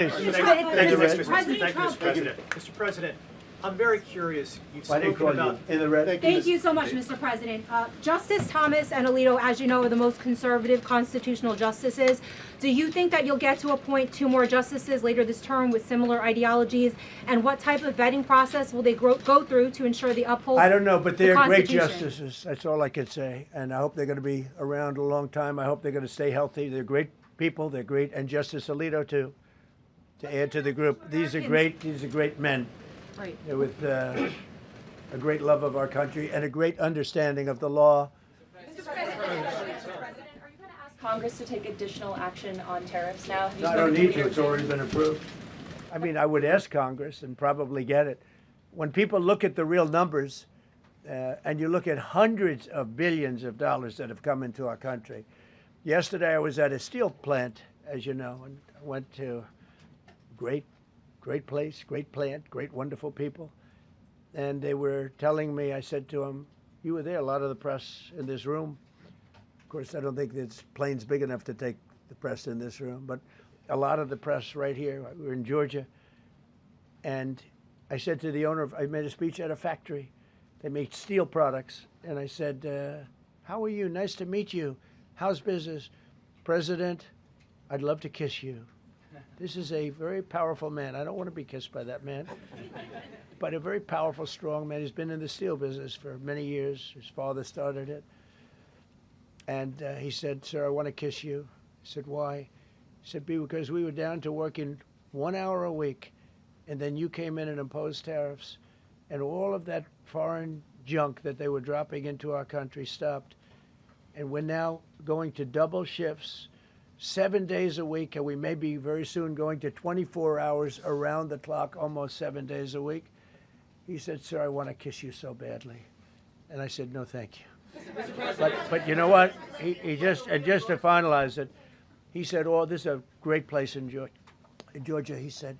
Thank you, Mr. President. Mr. President, I'm very curious. You've spoken about in the red. Thank you so much, Mr. President. Justice Thomas and Alito, as you know, are the most conservative constitutional justices. Do you think that you'll get to appoint 2 more justices later this term with similar ideologies? And what type of vetting process will they go through to ensure they uphold I don't know, but they're great Constitution? justices. That's all I can say. And I hope they're going to be around a long time. I hope they're going to stay healthy. They're great people. They're great. And Justice Alito, too, to add to the group. These are great men. Right. They're with a great love of our country and a great understanding of the law. Mr. President, are you going to ask Congress to take additional action on tariffs now? No, I don't need to. It's already been approved. I mean, I would ask Congress and probably get it. When people look at the real numbers and you look at hundreds of billions of dollars that have come into our country. Yesterday, I was at a steel plant, as you know, and I went to great place, great plant, great, wonderful people. And they were telling me, I said to them, you were there, a lot of the press in this room. Of course, I don't think this plane's big enough to take the press in this room, but a lot of the press right here. We were in Georgia. And I said to the owner, I made a speech at a factory. They make steel products. And I said, how are you? Nice to meet you. How's business? President, I'd love to kiss you. This is a very powerful man. I don't want to be kissed by that man, but a very powerful, strong man. He's been in the steel business for many years. His father started it. And he said, sir, I want to kiss you. I said, why? He said, because we were down to working 1 hour a week, and then you came in and imposed tariffs, and all of that foreign junk that they were dropping into our country stopped. And we're now going to double shifts, 7 days a week, and we may be very soon going to 24 hours around the clock, almost 7 days a week. He said, sir, I want to kiss you so badly. And I said, no, thank you. But you know what? He just to finalize it, he said, oh, this is a great place in Georgia. He said,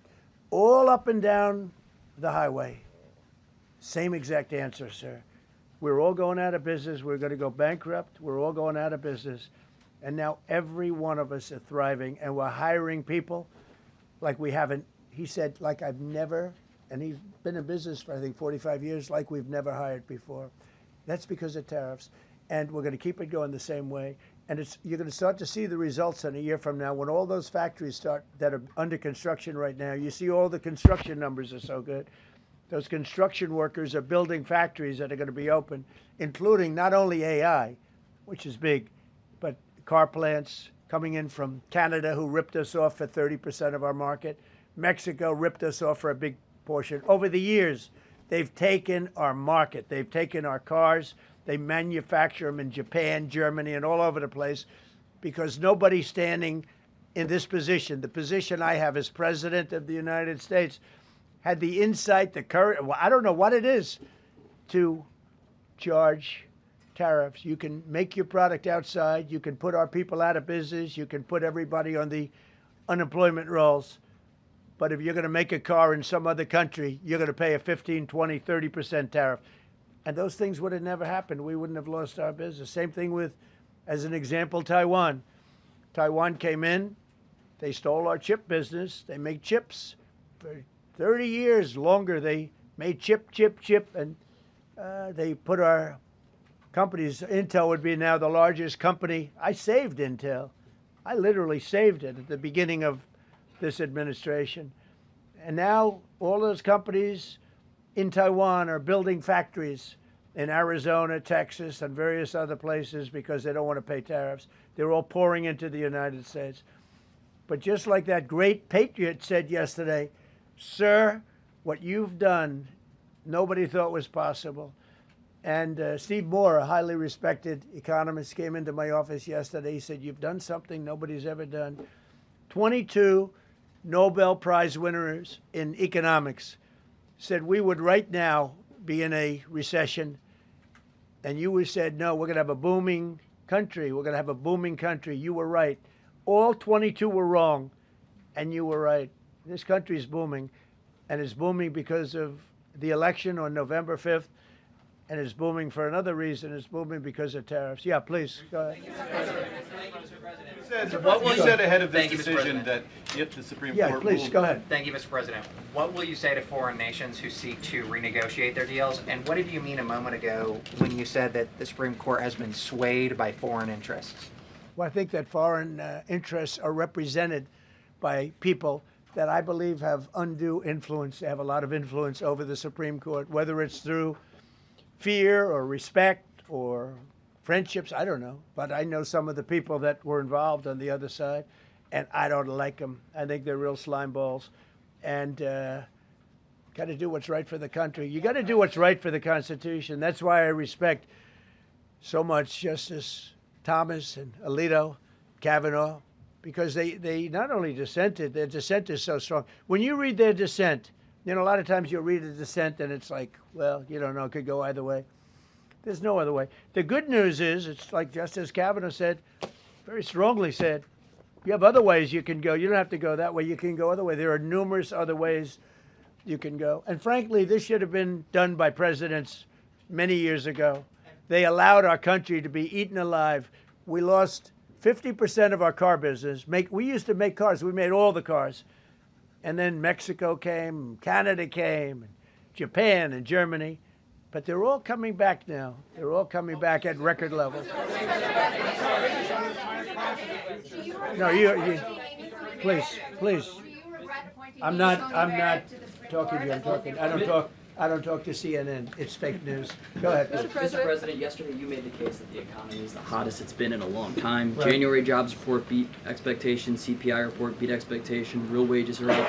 all up and down the highway, same exact answer, sir. We're all going out of business. We're going to go bankrupt. We're all going out of business. And now every one of us are thriving, and we're hiring people like we haven't. He said, like I've never, and he's been in business for, I think, 45 years, like we've never hired before. That's because of tariffs. And we're going to keep it going the same way. And you're going to start to see the results in a year from now when all those factories start that are under construction right now. You see all the construction numbers are so good. Those construction workers are building factories that are going to be open, including not only AI, which is big, but car plants coming in from Canada, who ripped us off for 30% of our market. Mexico ripped us off for a big portion. Over the years, they've taken our market. They've taken our cars. They manufacture them in Japan, Germany, and all over the place because nobody's standing in this position. The position I have as President of the United States had the insight, the courage, well, I don't know what it is, to charge tariffs. You can make your product outside. You can put our people out of business. You can put everybody on the unemployment rolls. But if you're going to make a car in some other country, you're going to pay a 15, 20, 30% tariff. And those things would have never happened. We wouldn't have lost our business. Same thing with, as an example, Taiwan. Taiwan came in. They stole our chip business. They make chips. For 30 years longer, they made chip, and they put our companies. Intel would be now the largest company. I saved Intel. I literally saved it at the beginning of this administration. And now all those companies in Taiwan are building factories in Arizona, Texas, and various other places because they don't want to pay tariffs. They're all pouring into the United States. But just like that great patriot said yesterday, sir, what you've done, nobody thought was possible. And Steve Moore, a highly respected economist, came into my office yesterday. He said, you've done something nobody's ever done. 22 Nobel Prize winners in economics said we would right now be in a recession. And you said, no, we're going to have a booming country. We're going to have a booming country. You were right. All 22 were wrong, and you were right. This country is booming, and it's booming because of the election on November 5th. And it's booming for another reason. It's booming because of tariffs. Yeah, please. Go ahead. Thank you, Mr. President. You said ahead of this Thank you, Mr. decision President. that if the Supreme Yeah, Court please, ruled- go ahead. Thank you, Mr. President. What will you say to foreign nations who seek to renegotiate their deals? And what did you mean a moment ago when you said that the Supreme Court has been swayed by foreign interests? Well, I think that foreign interests are represented by people that I believe have undue influence. They have a lot of influence over the Supreme Court, whether it's through fear or respect or friendships, I don't know. But I know some of the people that were involved on the other side, and I don't like them. I think they're real slime balls. And got to do what's right for the country. You got to do what's right for the Constitution. That's why I respect so much Justice Thomas and Alito, Kavanaugh, because they not only dissented, their dissent is so strong. When you read their dissent, you know, a lot of times you'll read a dissent and it's like, well, you don't know, it could go either way. There's no other way. The good news is, it's like Justice Kavanaugh said, very strongly said, you have other ways you can go. You don't have to go that way. You can go other way. There are numerous other ways you can go. And frankly, this should have been done by presidents many years ago. They allowed our country to be eaten alive. We lost 50% of our car business. We used to make cars. We made all the cars. And then Mexico came, Canada came, and Japan and Germany. But they're all coming back now. They're all coming back at record levels. No, you please. I'm not talking to you. I'm talking. I don't talk to CNN. It's fake news. Go ahead. Mr. President, yesterday you made the case that the economy is the hottest it's been in a long time. Right. January jobs report beat expectations, CPI report beat expectation, real wages are up.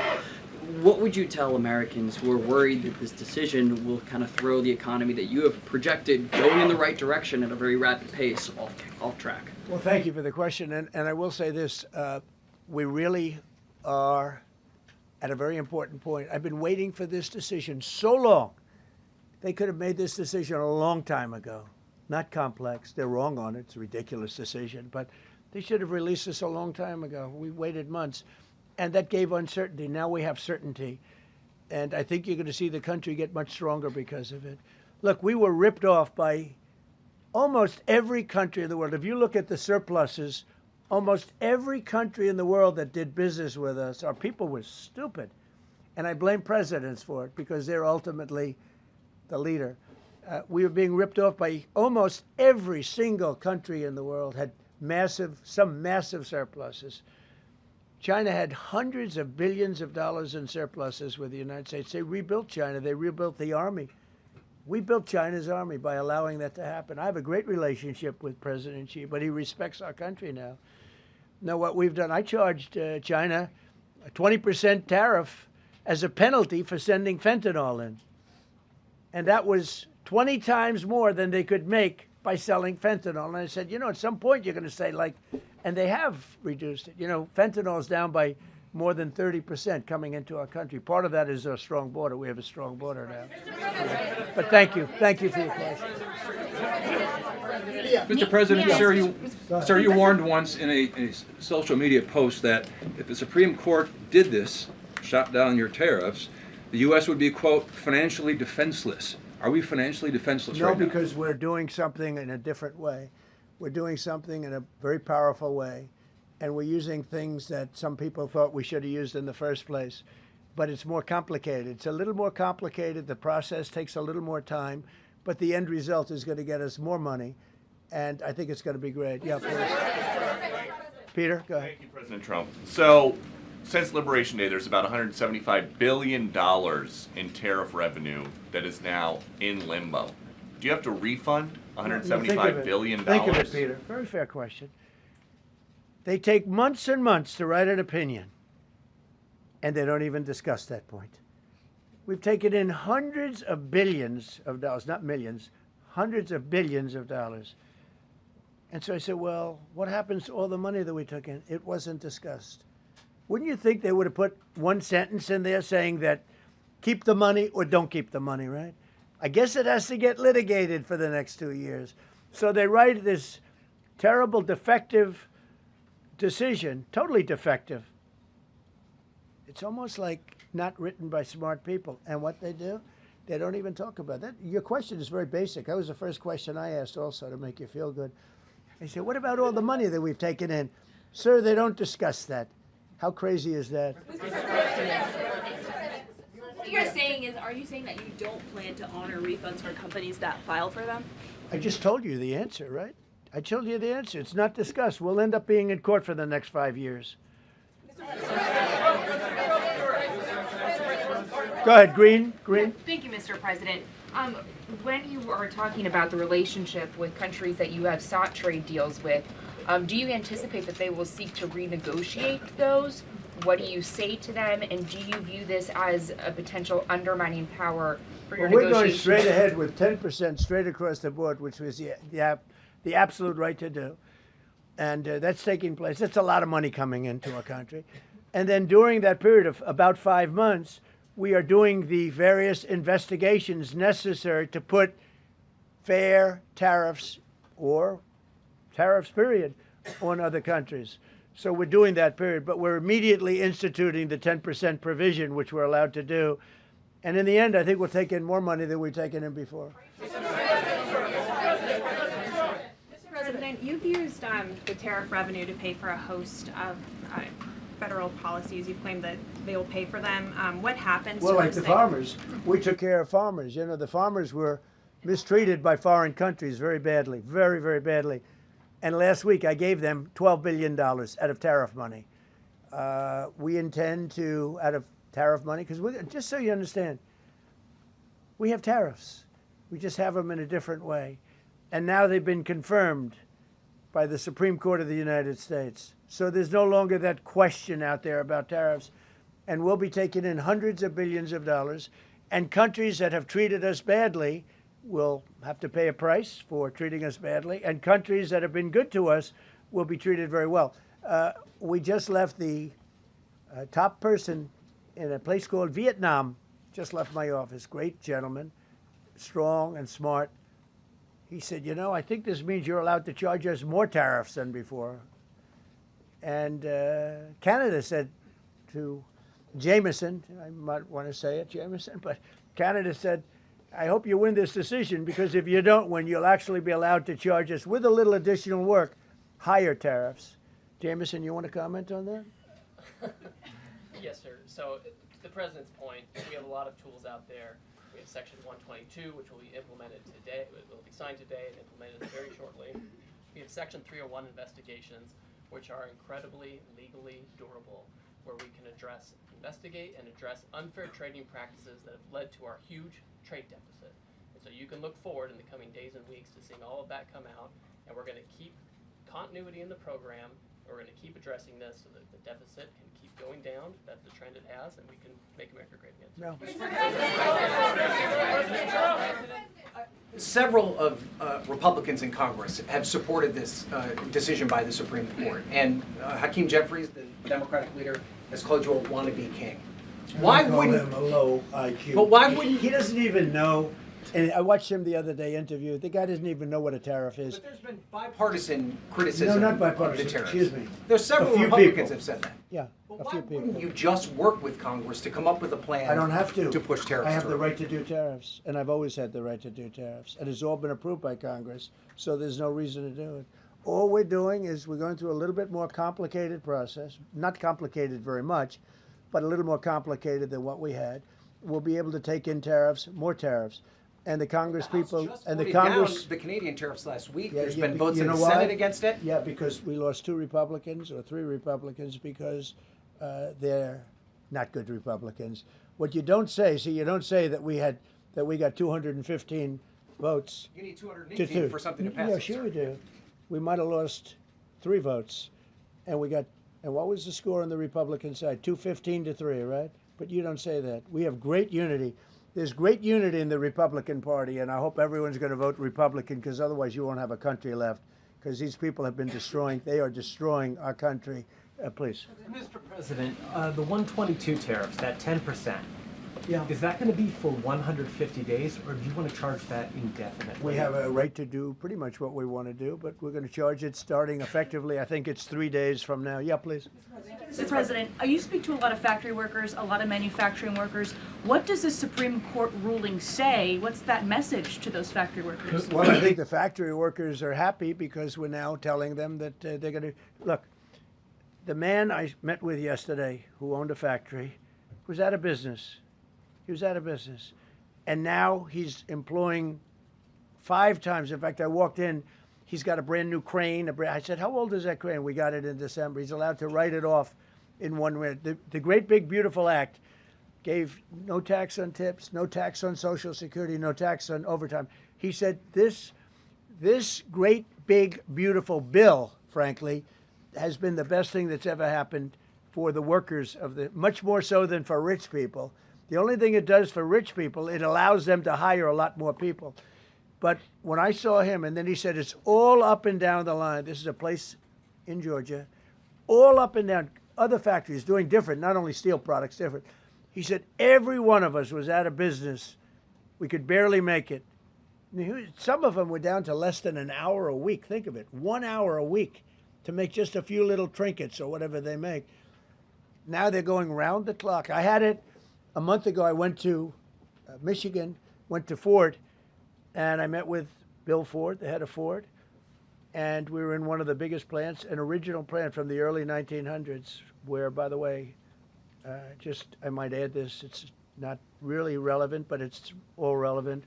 What would you tell Americans who are worried that this decision will kind of throw the economy that you have projected going in the right direction at a very rapid pace off track? Well, thank you for the question. And I will say this. We really are at a very important point. I've been waiting for this decision so long. They could have made this decision a long time ago. Not complex. They're wrong on it. It's a ridiculous decision. But they should have released this a long time ago. We waited months. And that gave uncertainty. Now we have certainty. And I think you're going to see the country get much stronger because of it. Look, we were ripped off by almost every country in the world. If you look at the surpluses, almost every country in the world that did business with us, our people were stupid. And I blame presidents for it because they're ultimately the leader. We were being ripped off by almost every single country in the world, had some massive surpluses. China had hundreds of billions of dollars in surpluses with the United States. They rebuilt China. They rebuilt the army. We built China's army by allowing that to happen. I have a great relationship with President Xi, but he respects our country now. Now, what we've done, I charged China a 20% tariff as a penalty for sending fentanyl in. And that was 20 times more than they could make by selling fentanyl. And I said, you know, at some point you're going to say, like, and they have reduced it. You know, fentanyl is down by more than 30% coming into our country. Part of that is our strong border. We have a strong border now. But thank you. Thank you for your question. Mr. President, sir, you warned once in a social media post that if the Supreme Court did this, shot down your tariffs, the U.S. would be, quote, financially defenseless. Are we financially defenseless right now? No, because we're doing something in a different way. We're doing something in a very powerful way, and we're using things that some people thought we should have used in the first place. But it's more complicated. It's a little more complicated. The process takes a little more time, but the end result is going to get us more money, and I think it's going to be great. Yeah, please. Peter, go ahead. Thank you, President Trump. So, since Liberation Day, there's about $175 billion in tariff revenue that is now in limbo. Do you have to refund $175 billion? Think of it, Peter. Very fair question. They take months and months to write an opinion, and they don't even discuss that point. We've taken in hundreds of billions of dollars, not millions, hundreds of billions of dollars. And so I said, well, what happens to all the money that we took in? It wasn't discussed. Wouldn't you think they would have put one sentence in there saying that keep the money or don't keep the money, right? I guess it has to get litigated for the next 2 years. So they write this terrible, defective decision, totally defective. It's almost like not written by smart people. And what they do, they don't even talk about that. Your question is very basic. That was the first question I asked also to make you feel good. I said, what about all the money that we've taken in? Sir, they don't discuss that. How crazy is that? What you're saying is, are you saying that you don't plan to honor refunds for companies that file for them? I just told you the answer, right? I told you the answer. It's not discussed. We'll end up being in court for the next 5 years. Go ahead, Green. Thank you, Mr. President. When you are talking about the relationship with countries that you have sought trade deals with, do you anticipate that they will seek to renegotiate those? What do you say to them? And do you view this as a potential undermining power for your We're negotiations? going straight ahead with 10% straight across the board, which was the absolute right to do. And that's taking place. That's a lot of money coming into our country. And then during that period of about 5 months, we are doing the various investigations necessary to put fair tariffs or tariffs, period, on other countries. So we're doing that period, but we're immediately instituting the 10% provision, which we're allowed to do. And in the end, I think we'll take in more money than we've taken in before. Mr. President, you've used the tariff revenue to pay for a host of federal policies. You claim that they will pay for them. What happens Well, to like those the things? farmers, we took care of farmers. You know, the farmers were mistreated by foreign countries very badly, very, very badly. And last week I gave them $12 billion out of tariff money. We intend to, out of tariff money, because just so you understand, we have tariffs. We just have them in a different way. And now they've been confirmed by the Supreme Court of the United States. So there's no longer that question out there about tariffs. And we'll be taking in hundreds of billions of dollars. And countries that have treated us badly will have to pay a price for treating us badly. And countries that have been good to us will be treated very well. We just left the top person in a place called Vietnam, just left my office. Great gentleman, strong and smart. He said, you know, I think this means you're allowed to charge us more tariffs than before. And Canada said to Jameson, I might want to say it, Jameson, but Canada said, I hope you win this decision, because if you don't win, you'll actually be allowed to charge us, with a little additional work, higher tariffs. Jameson, you want to comment on that? Yes, sir. So, to the President's point, we have a lot of tools out there. We have Section 122, which will be implemented today. It will be signed today and implemented very shortly. We have Section 301 investigations, which are incredibly legally durable, where we can investigate and address unfair trading practices that have led to our huge trade deficit. And so you can look forward in the coming days and weeks to seeing all of that come out, and we're going to keep continuity in the program. We're going to keep addressing this so that the deficit can keep going down. That's the trend it has, and we can make America great again. No. Several of Republicans in Congress have supported this decision by the Supreme Court, and Hakeem Jeffries, the Democratic leader, has called you a wannabe king. Why wouldn't him a low IQ? But why wouldn't he doesn't even know? And I watched him the other day interview. The guy doesn't even know what a tariff is. But there's been bipartisan criticism No, not bipartisan. of the tariffs. Excuse me. There's several A few Republicans people. have said that. Yeah, But a why few people. wouldn't you just work with Congress to come up with a plan? I don't have to. push tariffs. I have through? the right to do tariffs, and I've always had the right to do tariffs. And it's all been approved by Congress, so there's no reason to do it. All we're doing is we're going through a little bit more complicated process, not complicated very much, but a little more complicated than what we had. We'll be able to take in tariffs, more tariffs. And the Congress people and the Congress. Down the Canadian tariffs last week. Yeah, There's yeah, been votes you in know the why? Senate against it. Yeah, because we lost 2 Republicans or 3 Republicans because they're not good Republicans. What you don't say, you don't say that we got 215 votes. You need to 218 for something to pass. Yeah, sure we do. We might have lost 3 votes, and what was the score on the Republican side? 215 to 3, right? But you don't say that. We have great unity. There's great unity in the Republican Party, and I hope everyone's going to vote Republican, because otherwise you won't have a country left, because these people have been they are destroying our country. Please. Mr. President, the 122 tariffs, that 10%, Yeah. is that going to be for 150 days, or do you want to charge that indefinitely? We have a right to do pretty much what we want to do, but we're going to charge it starting effectively, I think it's 3 days from now. Yeah, please. Mr. President, you speak to a lot of factory workers, a lot of manufacturing workers. What does the Supreme Court ruling say? What's that message to those factory workers? Well, I think the factory workers are happy because we're now telling them that they're going to look. the man I met with yesterday who owned a factory was out of business. He was out of business. And now he's employing 5 times. In fact, I walked in, he's got a brand new crane. I said, how old is that crane? We got it in December. He's allowed to write it off in 1 minute. The Great Big Beautiful Act gave no tax on tips, no tax on Social Security, no tax on overtime. He said this great big beautiful bill, frankly, has been the best thing that's ever happened for the workers of the, much more so than for rich people. The only thing it does for rich people, it allows them to hire a lot more people. But when I saw him, and then he said, it's all up and down the line. This is a place in Georgia, all up and down, other factories doing different, not only steel products, different. He said, every one of us was out of business. We could barely make it. Some of them were down to less than an hour a week. Think of it, 1 hour a week to make just a few little trinkets or whatever they make. Now they're going round the clock. I had it a month ago. I went to Michigan, went to Ford, and I met with Bill Ford, the head of Ford, and we were in one of the biggest plants, an original plant from the early 1900s, where, by the way, I might add this, it's not really relevant, but it's all relevant.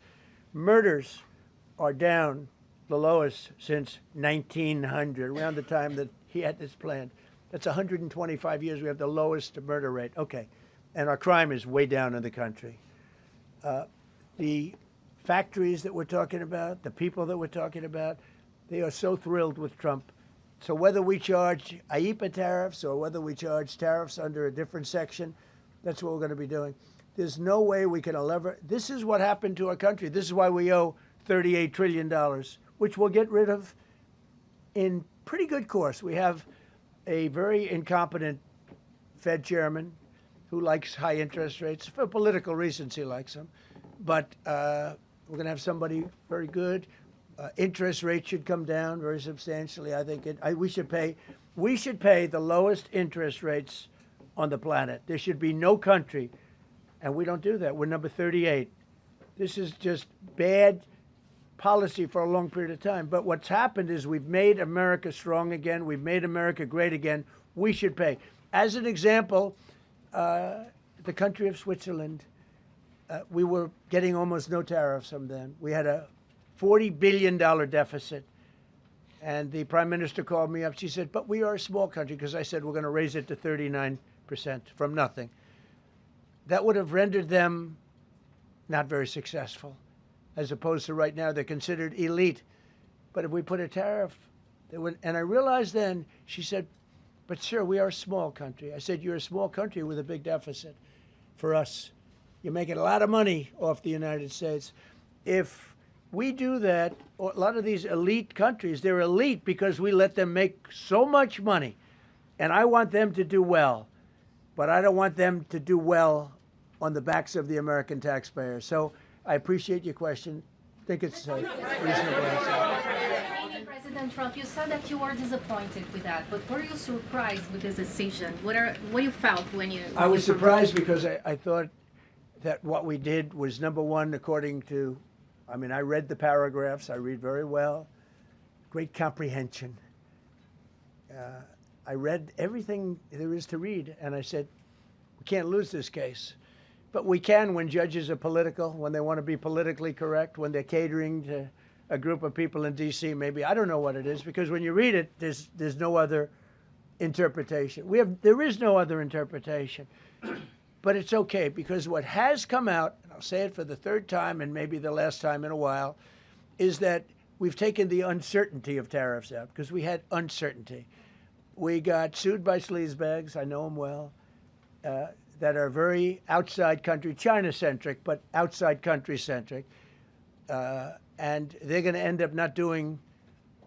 Murders are down the lowest since 1900, around the time that he had this plant. That's 125 years. We have the lowest murder rate. Okay. And our crime is way down in the country. The factories that we're talking about, the people that we're talking about, they are so thrilled with Trump. So whether we charge IEEPA tariffs or whether we charge tariffs under a different section, that's what we're going to be doing. There's no way we can lever. This is what happened to our country. This is why we owe $38 trillion, which we'll get rid of in pretty good course. We have a very incompetent Fed chairman who likes high interest rates. For political reasons, he likes them. But we're going to have somebody very good. Interest rates should come down very substantially. I think we should pay the lowest interest rates on the planet. There should be no country, and we don't do that. We're number 38. This is just bad policy for a long period of time. But what's happened is we've made America strong again. We've made America great again. We should pay. As an example, the country of Switzerland, we were getting almost no tariffs from them. We had a $40 billion deficit. And the prime minister called me up. She said, but we are a small country, because I said we're going to raise it to 39% from nothing. That would have rendered them not very successful, as opposed to right now they're considered elite. But if we put a tariff, they would, and I realized then, she said, but sir, we are a small country. I said, you're a small country with a big deficit. For us, you're making a lot of money off the United States. If we do that, a lot of these elite countries, they're elite because we let them make so much money. And I want them to do well, but I don't want them to do well on the backs of the American taxpayer. So I appreciate your question. I think it's a reasonable answer. President Trump, you said that you were disappointed with that, but were you surprised with this decision? What you felt when you... I was surprised because I thought that what we did was, number one, according to, I mean, I read the paragraphs. I read very well. Great comprehension. I read everything there is to read, and I said, we can't lose this case. But we can when judges are political, when they want to be politically correct, when they're catering to a group of people in D.C. Maybe, I don't know what it is, because when you read it, there's no other interpretation. There is no other interpretation. But it's okay, because what has come out, and I'll say it for the third time and maybe the last time in a while, is that we've taken the uncertainty of tariffs out, because we had uncertainty. We got sued by sleazebags, I know them well, that are very outside country, China-centric, but outside country-centric. And they're going to end up not doing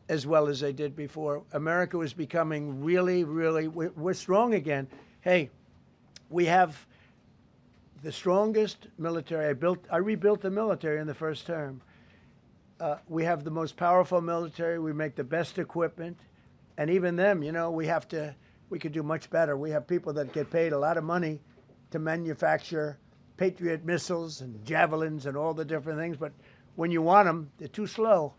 as well as they did before. America was becoming really, really, we're strong again. Hey, we have the strongest military. I rebuilt the military in the first term. We have the most powerful military. We make the best equipment. And even them, you know, we could do much better. We have people that get paid a lot of money to manufacture Patriot missiles and javelins and all the different things. But when you want them, they're too slow.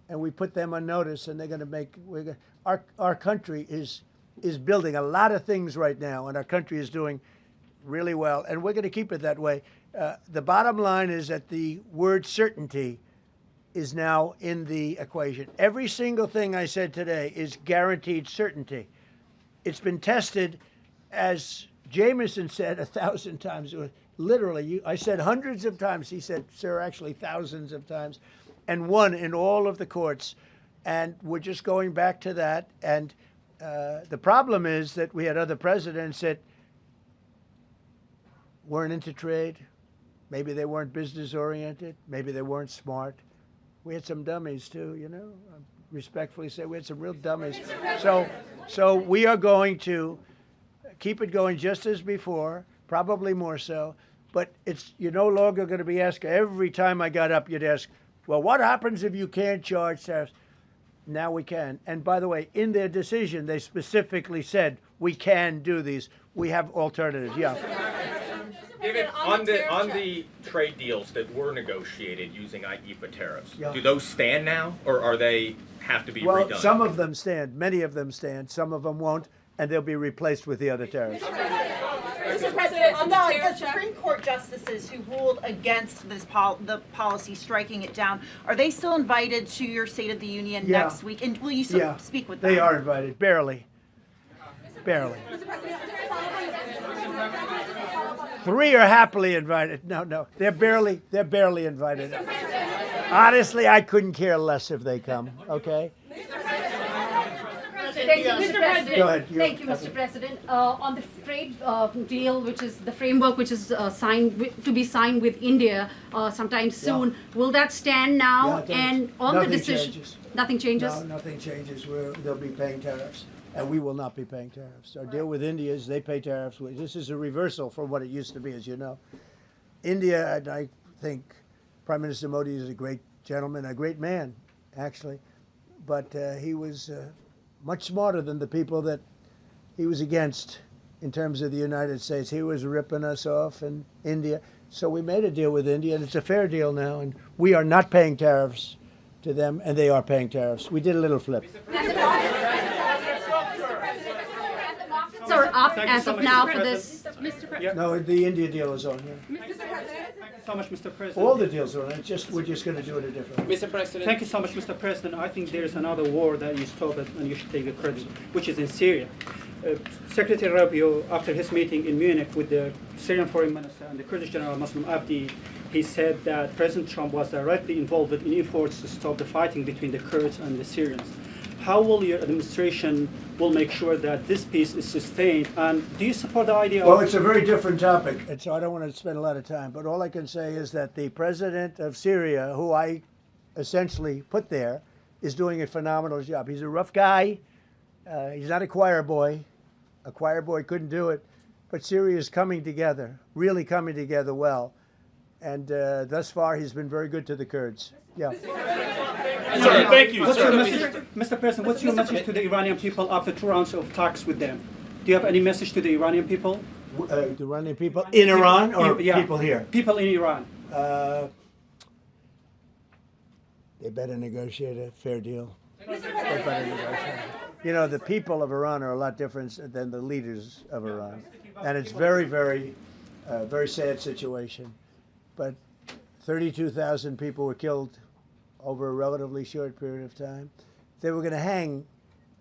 And we put them on notice, and they're going to make, our country is is building a lot of things right now, and our country is doing really well, and we're going to keep it that way. The bottom line is that the word certainty is now in the equation. Every single thing I said today is guaranteed certainty. It's been tested, as Jameson said 1,000 times. Literally, I said hundreds of times. He said, sir, actually thousands of times, and won in all of the courts. And we're just going back to that. And the problem is that we had other presidents that weren't into trade. Maybe they weren't business oriented. Maybe they weren't smart. We had some dummies too, you know. I respectfully say we had some real dummies. So we are going to keep it going just as before, probably more so. But you're no longer going to be asked, every time I got up, you'd ask, well, what happens if you can't charge tariffs? Now we can. And by the way, in their decision, they specifically said, we can do these. We have alternatives, yeah. David, on the trade deals that were negotiated using IEEPA tariffs, Yeah. do those stand now, or are they have to be Well, redone? some of them stand. Many of them stand. Some of them won't, and they'll be replaced with the other tariffs. Mr. President, on the Supreme Court justices who ruled against this the policy, striking it down, are they still invited to your State of the Union next week? And will you speak with them? They are invited, barely. Barely. 3 are happily invited. No, they're barely invited. Honestly, I couldn't care less if they come, okay? Thank you, Mr. President. Go ahead. Thank you, Mr. President. On the trade deal, which is the framework which is to be signed with India sometime soon, will that stand now? And on the decision, nothing changes? No, nothing changes. They'll be paying tariffs, and we will not be paying tariffs. Our deal with India is they pay tariffs. This is a reversal from what it used to be, as you know. India, and I think Prime Minister Modi is a great gentleman, a great man, actually, but he was much smarter than the people that he was against in terms of the United States. He was ripping us off in India. So we made a deal with India, and it's a fair deal now, and we are not paying tariffs to them, and they are paying tariffs. We did a little flip. Are up as of now for this. Mr. President. No, the India deal is on here. Thank you so much, Mr. President. All the deals are on. We're just going to do it a different way. Mr. President. Thank you so much, Mr. President. I think there is another war that you stopped and you should take the credit, which is in Syria. Secretary Rubio, after his meeting in Munich with the Syrian Foreign Minister and the Kurdish General Muslim Abdi, he said that President Trump was directly involved in efforts to stop the fighting between the Kurds and the Syrians. How will your administration make sure that this peace is sustained? And do you support the idea Well, it's a very different topic, and so I don't want to spend a lot of time. But all I can say is that the president of Syria, who I essentially put there, is doing a phenomenal job. He's a rough guy. He's not a choir boy. A choir boy couldn't do it. But Syria is coming together, really coming together well. And thus far, he's been very good to the Kurds. Yeah. Sir, thank you. Mr. President, what's your message to the Iranian people after 2 rounds of talks with them? Do you have any message to the Iranian people? The Iranian people in Iran or people here? People in Iran. They better negotiate a fair deal. They better negotiate. You know, the people of Iran are a lot different than the leaders of Iran. And it's very, very sad situation. But 32,000 people were killed over a relatively short period of time. They were going to hang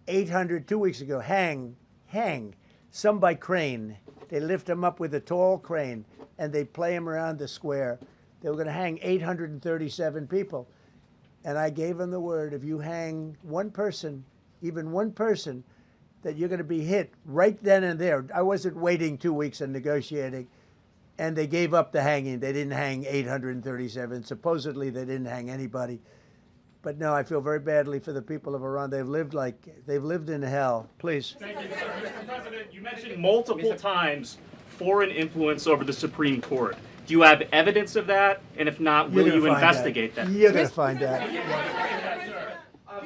800, 2 weeks ago, hang, some by crane. They lift them up with a tall crane, and they play them around the square. They were going to hang 837 people. And I gave them the word, if you hang one person, even one person, that you're going to be hit right then and there. I wasn't waiting 2 weeks and negotiating. And they gave up the hanging. They didn't hang 837. Supposedly, they didn't hang anybody. But no, I feel very badly for the people of Iran. They've lived in hell. Please. Thank you, Mr. President, you mentioned multiple times foreign influence over the Supreme Court. Do you have evidence of that? And if not, will you investigate that? You're going to find out.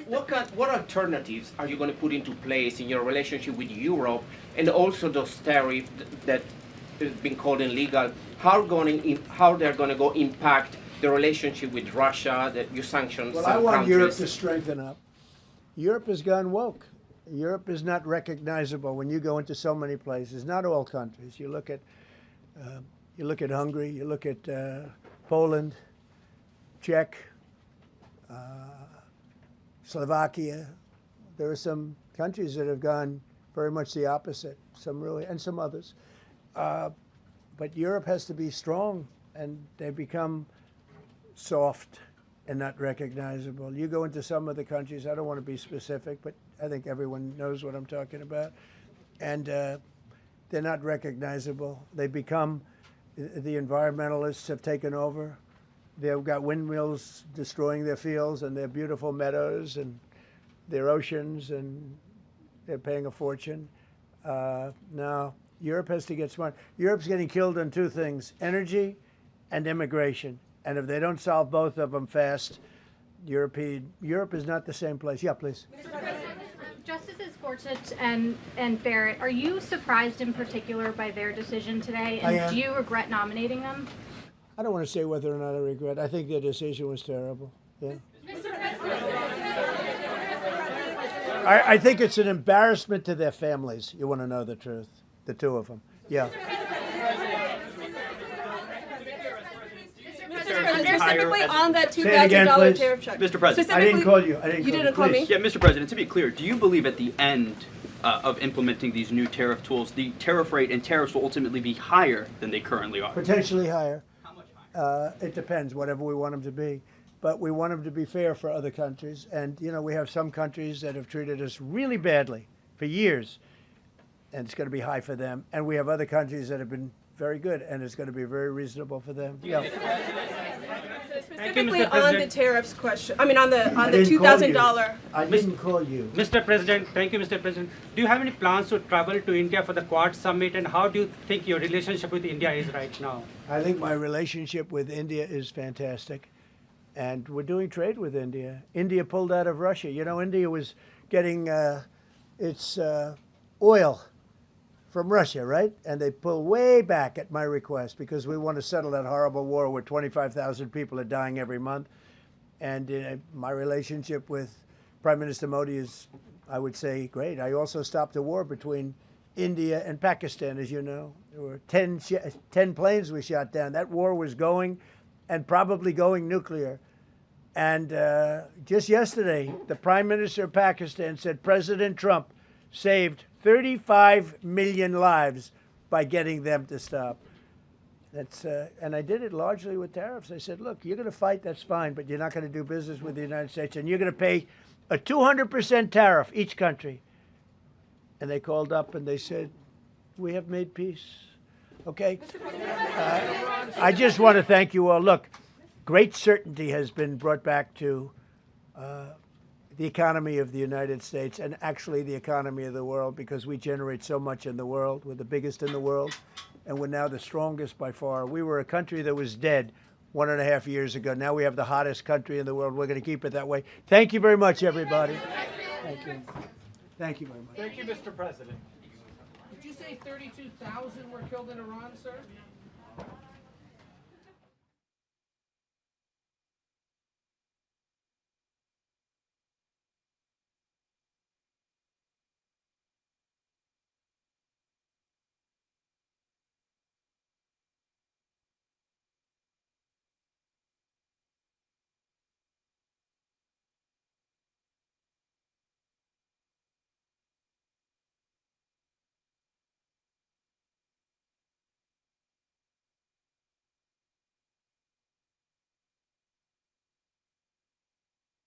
What alternatives are you going to put into place in your relationship with Europe, and also those tariffs that have been called illegal? How they're going to go impact the relationship with Russia, that you sanctions Well, some I want countries? Europe to strengthen up. Europe has gone woke. Europe is not recognizable when you go into so many places. Not all countries. You look at Hungary. You look at Poland, Czech, Slovakia. There are some countries that have gone very much the opposite. Some really, and some others. But Europe has to be strong, and they become soft and not recognizable. You go into some of the countries, I don't want to be specific, but I think everyone knows what I'm talking about, and they're not recognizable. They become, the environmentalists have taken over. They've got windmills destroying their fields and their beautiful meadows and their oceans, and they're paying a fortune. Now, Europe has to get smart. Europe's getting killed on two things, energy and immigration. And if they don't solve both of them fast, Europe is not the same place. Yeah, please. Justices Gorsuch and Barrett, are you surprised in particular by their decision today? I And am. do you regret nominating them? I don't want to say whether or not I regret. I think their decision was terrible. Yeah. I think it's an embarrassment to their families. You want to know the truth? The two of them. Yeah. Specifically on that Say it again, $2,000 please. tariff check. Mr. President. I didn't call you. You didn't call me? Yeah, Mr. President, to be clear, do you believe at the end of implementing these new tariff tools, the tariff rate and tariffs will ultimately be higher than they currently are? Potentially higher. How much higher? It depends, whatever we want them to be. But we want them to be fair for other countries. And, you know, we have some countries that have treated us really badly for years, and it's going to be high for them. And we have other countries that have been very good, and it's going to be very reasonable for them. Yeah. Specifically on the tariffs question, I mean on the $2,000. I didn't call you. Mr. President, thank you, Mr. President. Do you have any plans to travel to India for the Quad Summit, and how do you think your relationship with India is right now? I think my relationship with India is fantastic, and we're doing trade with India. India pulled out of Russia. You know, India was getting its oil from Russia, right? And they pull way back at my request because we want to settle that horrible war where 25,000 people are dying every month. And my relationship with Prime Minister Modi is, I would say, great. I also stopped a war between India and Pakistan, as you know. There were 10 planes we shot down. That war was going, and probably going nuclear. And just yesterday, the Prime Minister of Pakistan said President Trump saved 35 million lives by getting them to stop. That's and I did it largely with tariffs. I said, look, you're going to fight, that's fine, but you're not going to do business with the United States, and you're going to pay a 200% tariff, each country. And they called up and they said, we have made peace. Okay? I just want to thank you all. Look, great certainty has been brought back to the economy of the United States, and actually the economy of the world, because we generate so much in the world. We're the biggest in the world, and we're now the strongest by far. We were a country that was dead 1.5 years ago. Now we have the hottest country in the world. We're going to keep it that way. Thank you very much, everybody. Thank you. Thank you very much. Thank you, Mr. President. Did you say 32,000 were killed in Iran, sir?